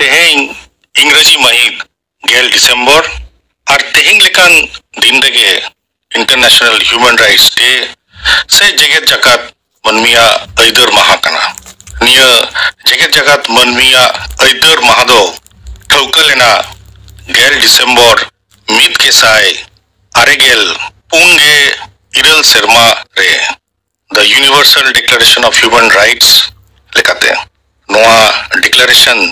Teheng इंग्रजी महित गेल दिसंबर और तेहिंग लेकान दिन रेगे इंटरनेशनल ह्यूमन राइट्स डे से जगत जगत मनमिया ऐदर माहा कना निया जगत जगत मनमिया ऐदर माहा दो ठौका लेना गेल दिसंबर मित के साय आरेगेल पुंगे इरल शर्मा रे the Universal Declaration of Human Rights लेकाते नोआ डिक्लेरेशन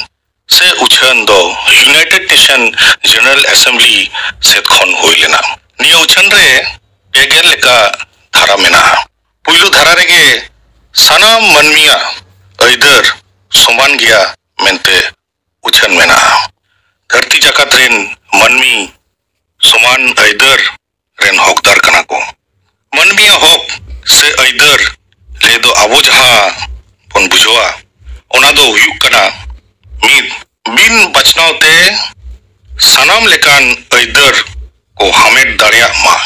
से उछन दो यूनाइटेड नेशन जनरल असेंबली से खन हुई लेना निया उछन रे पेगेल लेका धारा मेना पुइलु धारा रेगे सनाम मनमिया ऐदर समान गया मेंते उछन मेना धरती जाकत रेन मनमी समान ऐदर रेन हकदार कना को मनमिया हक से ऐदर ले दो आबो जहां पन बुझवा ओना दो हुयुक कना मिद बिन बचनाव ते सनाम लेकान ऐदर को हमेट दाड़िया मा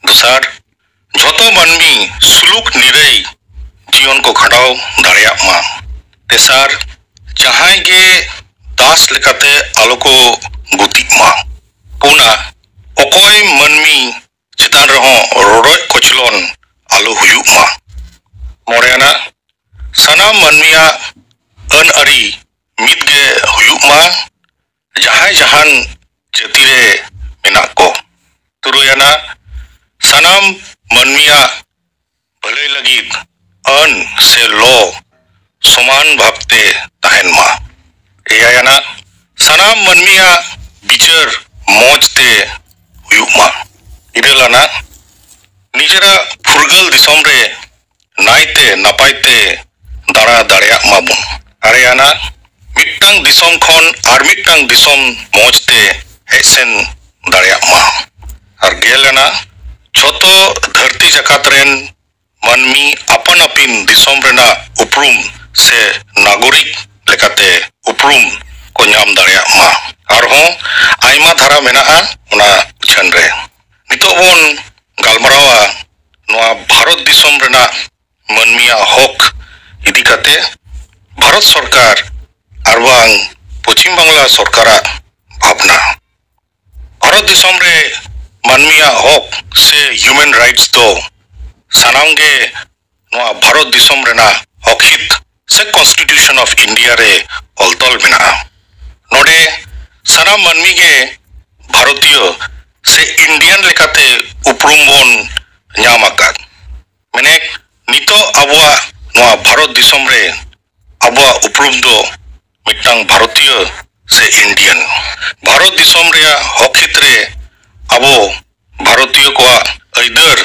दूसर झोतो मनमी सुलुक निरई जीवन को खड़ाव दाड़िया मा तेसार जहां गे दास लेकाते आलो को गुति मा पुना ओकोय मनमी चितान रहो रोडोय कोचलोन आलो हुयुक मा मोरेना सनाम मनमिया अन अरी मित गे हुयुक मा जहां जहान जतिरे मेना को तुरुयाना सनाम मनमिया भले लगित अन से लो समान भावते तहन मा एयाना सनाम मनमिया बिचर मौजते हुयुक मा इरेलाना निजरा फुरगल दिसम रे नाइते नापाइते दाड़ा दाड़िया माबुन आरेयाना मिट्टांग दिसम खन आर मिट्टांग दिसम मौजते हेसेन दाड़िया मा और गेलेना छोतो धरती जकात रेन मनमी अपन अपिन दिसम रेना उपरुम से नागरिक लेकाते उपरुम को नाम दाड़िया मा और हों आइमा धारा मेनाआ उना उछन रे नितो बोन गालमरावा नोआ भारत दिसम रेना मनमिया हक इदी काते भारत सरकार आरबांग पश्चिम बांग्ला सरकारा भावना भारत दिसम रे मनमिया हक से ह्यूमन राइट्स तो सानामगे नोआ भारत दिसम रेना हकहित से कॉन्स्टिट्यूशन ऑफ इंडिया रे अलतल मेना नोडे सानाम मनमी गे भारतीय से इंडियन लेकाते उपरुम बोन नाम आकाद मेने नितो आबुआ नोआ भारत दिसम रे आबुआ उपरुम दो मिट्टांग भारतीय से इंडियन भारत दिसम रे हकहित रे आबो भारतीय को ऐदर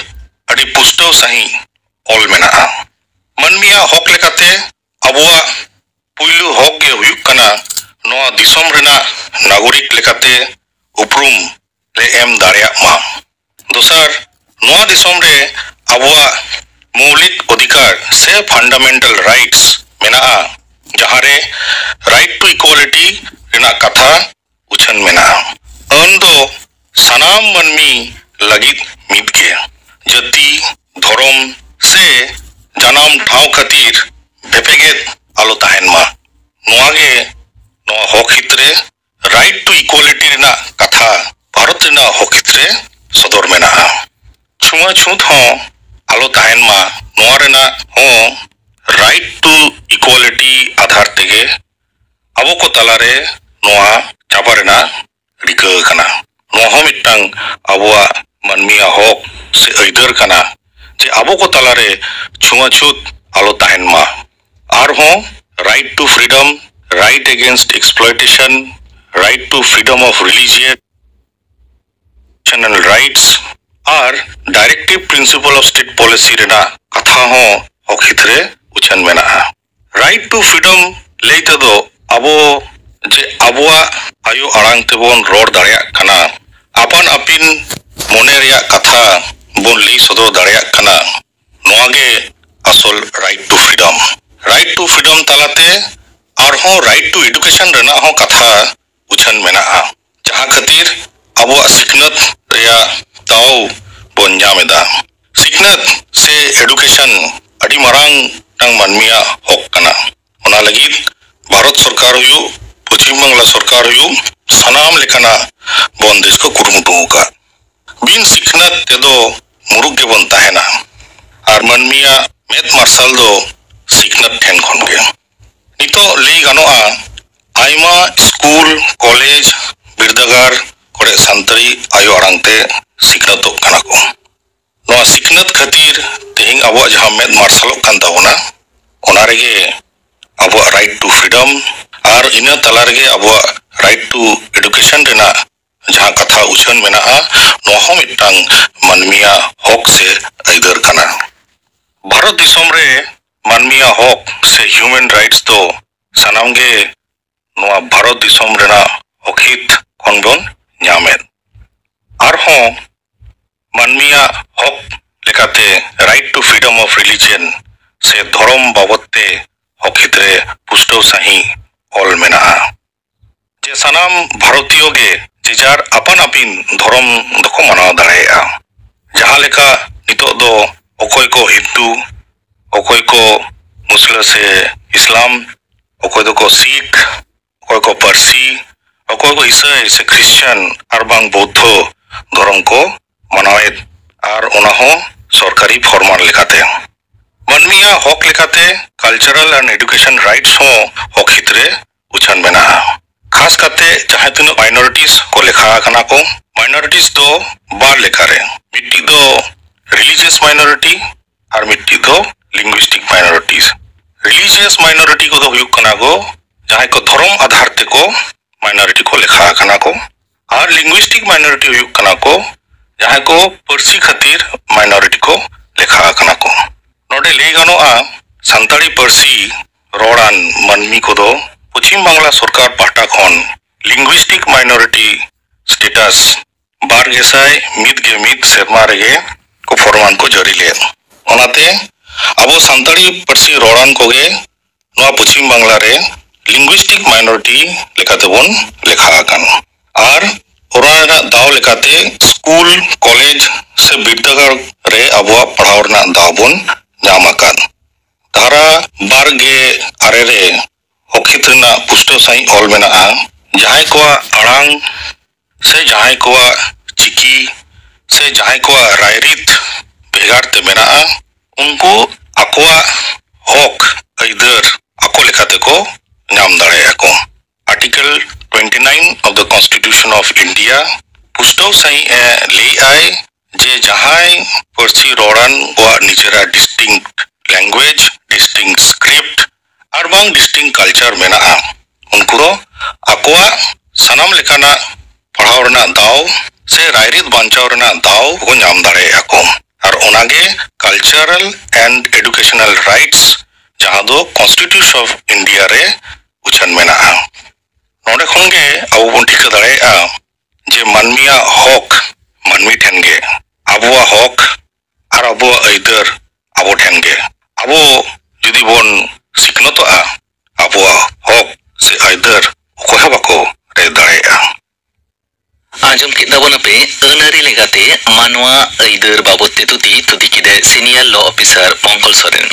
अड़ी पुष्टव सही ऑल मेना मनमिया हक लेकाते आबुआ पुइलु हक गे हुयुक कना नोआ दिसम रेना नागरिक लेकाते उपरुम ले एम दाड़िया मा दूसर नोआ दिसम रे आबुआ मौलिक अधिकार से फंडामेंटल राइट्स मेना जहां रे राइट टू इक्वालिटी रेना कथा उछन मेना अन दो सनाम मनमी लगित मिदगे जति धर्म से जनाम ठाव खातिर भेपेगेत आलो तहन मा नोआगे नोआ हक हितरे राइट टू इक्वालिटी रेना कथा भारत रेना हक हितरे सदर मेना छुआ छूत हों आलो तहन मा नोआ रेना हों राइट टू इक्वालिटी आधार तेगे अबो को तलारे नोआ चाबा रेना रिका कना नोआ हो मिट्टांग अबुआ मनमिया हक से ऐदर कना जे अबो को तलारे छुआछूत आलो तहन मा आर हो right to freedom right against exploitation right to freedom of religion rights are directive principle of state policy रेना कथा हो हक हितरे उछन मेना राइट टू फ्रीडम लेते दो अबो जे अबुआ आयो आड़ांग तेबोन रोड दाड़िया कना अपन अपिन मोने रिया कथा बोन लई सदो दाड़िया कना नोआगे असल राइट टू फ्रीडम तालाते और हो राइट टू एडुकेशन रेना हो कथा उछन मेना जहां खातिर अबुआ सिकनत रिया ताओ बोन जामेदा सिकनत से एडुकेशन अड़ी मरांग टांग मनमिया हक कना ओना लगित भारत सरकार हुयु पश्चिम बांग्ला सरकार हुई सनाम लेकाना बंदेज को कुरुमुटु का बिन सिखनत तेदो मुरुग के बन ताहेना और मनमिया मेद मार्शल दो सिखनत ठेन खन के नितो लई गानोआ आइमा स्कूल कॉलेज बिरदागार कोड़े संतरी आयो आरांगते सिखनतों कना को नोआ सिखनत खातिर तेहिंग अबो जहां मेद मार्शल कान ताबोना ओना रेगे अबो राइट टू फ्रीडम और इना तला रेगे अबो राइट टू एडुकेशन रेना जहां कथा उछन मेना नोहो मिटांग मनमिया हक से आइदर कना भारत दिसोम रे मनमिया हक से ह्यूमन राइट्स तो सनामगे नोआ भारत दिसोम रेना हकित खनबन ᱧᱟᱢᱮᱫ आरहों मनमिया हक लेकाते right to freedom of religion से धर्म बाबते हकित रे पुष्टो सही ऑल मेना जे सनाम भारतीय गे जेजार अपन अपिन धर्म दको मनाव दाड़ेया जहां लेका नितो दो अकोय को हिंदू अकोय को मुस्लिम से इस्लाम अकोय दो को सिख अकोय को पारसी अकोय को ईसाई से क्रिश्चियन और बांग बौद्ध धर्म को मनावेद और उनाहो सरकारी फरमान लेकाते मनमिया हक लेकाते कल्चरल एंड एडुकेशन राइट्स हो हक हितरे उछान मेना खास करते जहां तीन माइनॉरिटीज को लेखा कना को माइनॉरिटीज दो बार लेखारे मिट्टी दो रिलीजियस माइनॉरिटी और मिट्टी दो लिंग्विस्टिक माइनॉरिटीज रिलीजियस माइनॉरिटी को दो हुयुक कना को जहां को धर्म आधार ते को माइनॉरिटी को लेखा कना को और लिंग्विस्टिक माइनॉरिटी हुयुक कना को जहां को पर्सी खातिर माइनॉरिटी को लेखा कना को नोडे ले गानोआ संताली पर्सी रोडान मनमी को दो पश्चिम बांग्ला सरकार पाहटा खन लिंग्विस्टिक माइनॉरिटी स्टेटस बार गेसाय मिद सेरमा रेगे को फरमान को जारी ले ओनाते अबो संताली पर्सी रोडान कोगे नोआ पश्चिम बांग्ला रे लिंग्विस्टिक माइनॉरिटी लेकाते बन लेखा आकान और ओराना दाव लेकाते स्कूल कॉलेज से बिरदागार रे अबो पढ़ावरना दाव बन नाम आकान धारा बारगे आरे रे हकित रेना पुष्टो सही ऑल मेना जहां को आड़ांग से जहां को चिकी से जहां को रायरित भेगार ते मेना उनको अकोआ हक आइदर अको लेकाते को नाम दाड़ेया को article 29 of the constitution of India पुष्टो सही ले आए जे जहां पर्सी रोडान को निजेरा डिस्टिंक्ट लैंग्वेज डिस्टिंक्ट स्क्रिप्ट और बांग डिस्टिंक्ट कल्चर मेना उनको अकोआ सनाम लेकाना पढ़ावरना दाव से रायरित बांचावरना दाव को नाम दाड़ेया को और उनागे कल्चरल एंड एडुकेशनल राइट्स जहां दो कॉन्स्टिट्यूशन ऑफ इंडिया रे उछन मेना नोडे खनगे अब बन ठिका दाड़ेया जे मनमिया हक मनमी ठेनगे अबुआ हक और अबुआ आइदर अबो ठेनगे अबो जुदी बन सिखनतोआ अबुआ हक से आइदर अकोय बाको रे दाड़ेया आजम के दबन पे अनारी लेगाते मानवा आइदर बाबते तुदी किदे सीनियर लॉ ऑफिसर पंकल सोरेन।